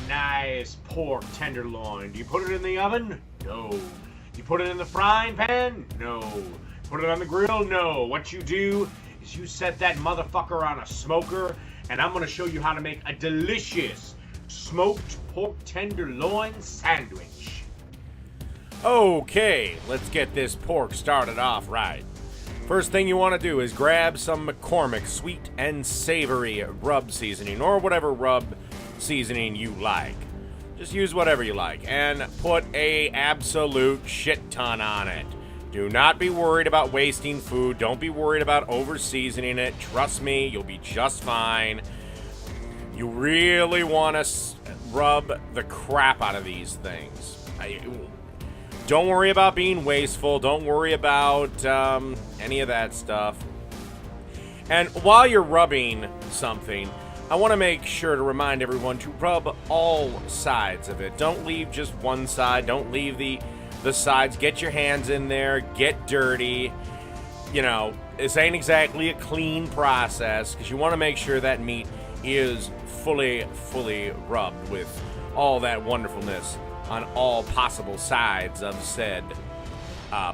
nice pork tenderloin. Do you put it in the oven? No. Do you put it in the frying pan? No. Put it on the grill? No. What you do is you set that motherfucker on a smoker, and I'm gonna show you how to make a delicious smoked pork tenderloin sandwich. Okay, let's get this pork started off right. First thing you want to do is grab some McCormick sweet and savory rub seasoning, or whatever rub seasoning you like. Just use whatever you like, and put a absolute shit ton on it. Do not be worried about wasting food. Don't be worried about over seasoning it. Trust me, you'll be just fine. You really want to rub the crap out of these things. Don't worry about being wasteful. Don't worry about any of that stuff. And while you're rubbing something, I want to make sure to remind everyone to rub all sides of it. Don't leave just one side. Don't leave the sides. Get your hands in there. Get dirty. You know, this ain't exactly a clean process because you want to make sure that meat is fully rubbed with all that wonderfulness on all possible sides of said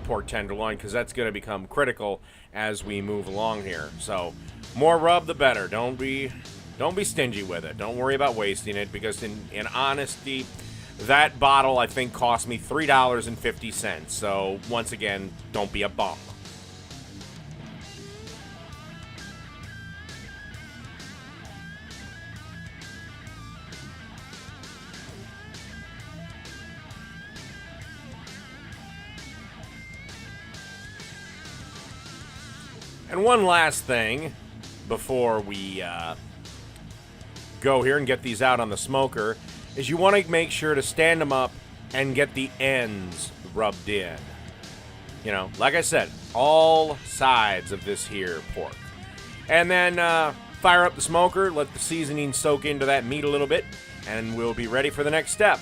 pork tenderloin, because that's going to become critical as we move along here. So, more rub the better. Don't be stingy with it. Don't worry about wasting it, because in honesty, that bottle I think cost me $3.50. So once again, don't be a bum. And one last thing before we go here and get these out on the smoker is you want to make sure to stand them up and get the ends rubbed in. You know, like I said, all sides of this here pork. And then fire up the smoker, let the seasoning soak into that meat a little bit, and we'll be ready for the next step.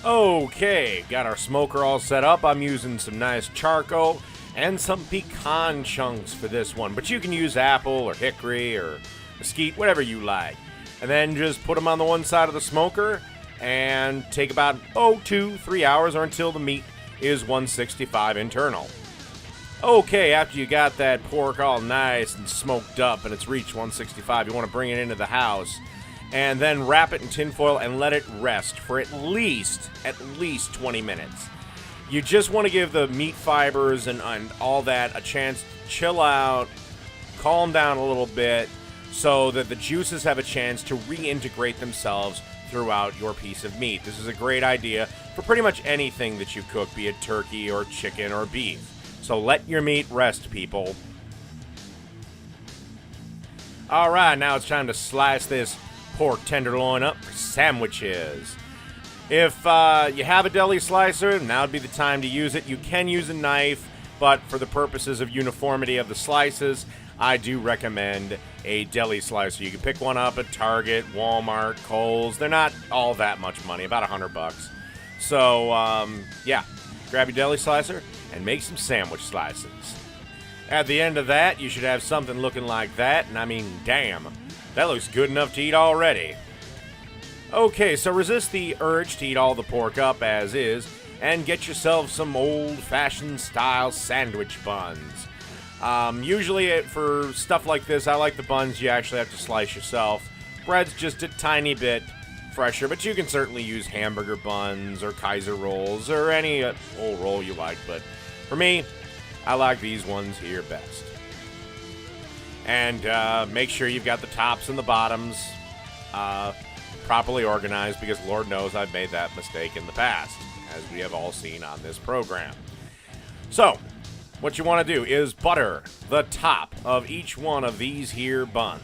Okay, got our smoker all set up. I'm using some nice charcoal and some pecan chunks for this one, but you can use apple or hickory or mesquite, whatever you like. And then just put them on the one side of the smoker and take about 2-3 hours, or until the meat is 165 internal. Okay, after you got that pork all nice and smoked up and it's reached 165, you want to bring it into the house and then wrap it in tinfoil and let it rest for at least 20 minutes. You just want to give the meat fibers and all that a chance to chill out, calm down a little bit, so that the juices have a chance to reintegrate themselves throughout your piece of meat. This is a great idea for pretty much anything that you cook, be it turkey or chicken or beef. So let your meat rest, people. Alright, now it's time to slice this pork tenderloin up for sandwiches. If you have a deli slicer, now would be the time to use it. You can use a knife, but for the purposes of uniformity of the slices, I do recommend a deli slicer. You can pick one up at Target, Walmart, Kohl's. They're not all that much money, about $100. So, yeah, grab your deli slicer and make some sandwich slices. At the end of that, you should have something looking like that, and I mean, damn, that looks good enough to eat already. Okay, so resist the urge to eat all the pork up as is, and get yourself some old-fashioned style sandwich buns. Usually for stuff like this, I like the buns you actually have to slice yourself. Bread's just a tiny bit fresher, but you can certainly use hamburger buns or Kaiser rolls or any old roll you like. But for me, I like these ones here best. And make sure you've got the tops and the bottoms properly organized, because Lord knows I've made that mistake in the past, as we have all seen on this program. So, what you want to do is butter the top of each one of these here buns.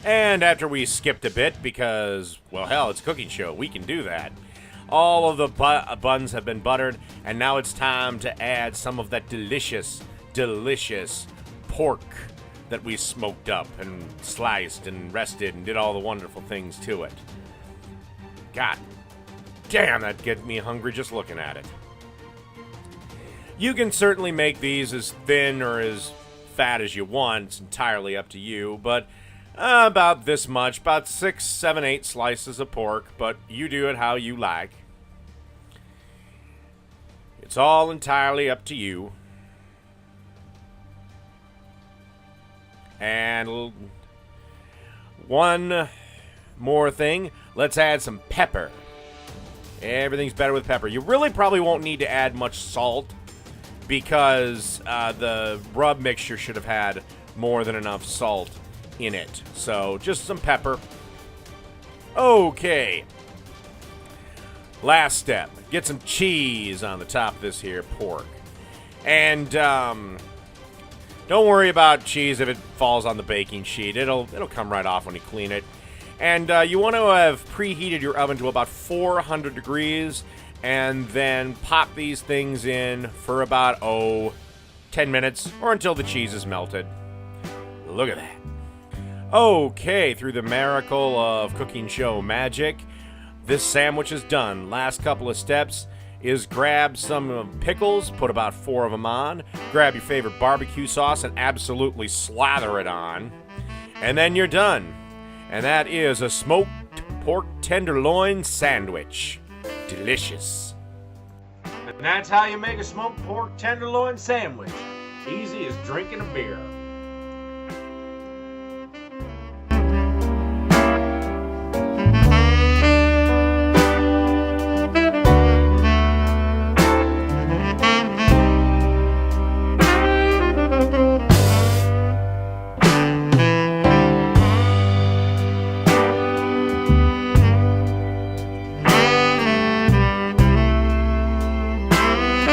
And after we skipped a bit, because, well, hell, it's a cooking show, we can do that. All of the buns have been buttered, and now it's time to add some of that delicious pork that we smoked up and sliced and rested and did all the wonderful things to it. God damn, that gets me hungry just looking at it. You can certainly make these as thin or as fat as you want. It's entirely up to you, but About this much, about 6, 7, 8 slices of pork, but you do it how you like. It's all entirely up to you. And one more thing, let's add some pepper. Everything's better with pepper. You really probably won't need to add much salt because the rub mixture should have had more than enough salt in it. So just some pepper. Okay. Last step. Get some cheese on the top of this here pork. And don't worry about cheese if it falls on the baking sheet. It'll come right off when you clean it. And you want to have preheated your oven to about 400 degrees and then pop these things in for about 10 minutes or until the cheese is melted. Look at that. Okay, through the miracle of cooking show magic, this sandwich is done. Last couple of steps is grab some pickles, put about 4 of them on, grab your favorite barbecue sauce and absolutely slather it on, and then you're done. And that is a smoked pork tenderloin sandwich. Delicious. And that's how you make a smoked pork tenderloin sandwich. Easy as drinking a beer.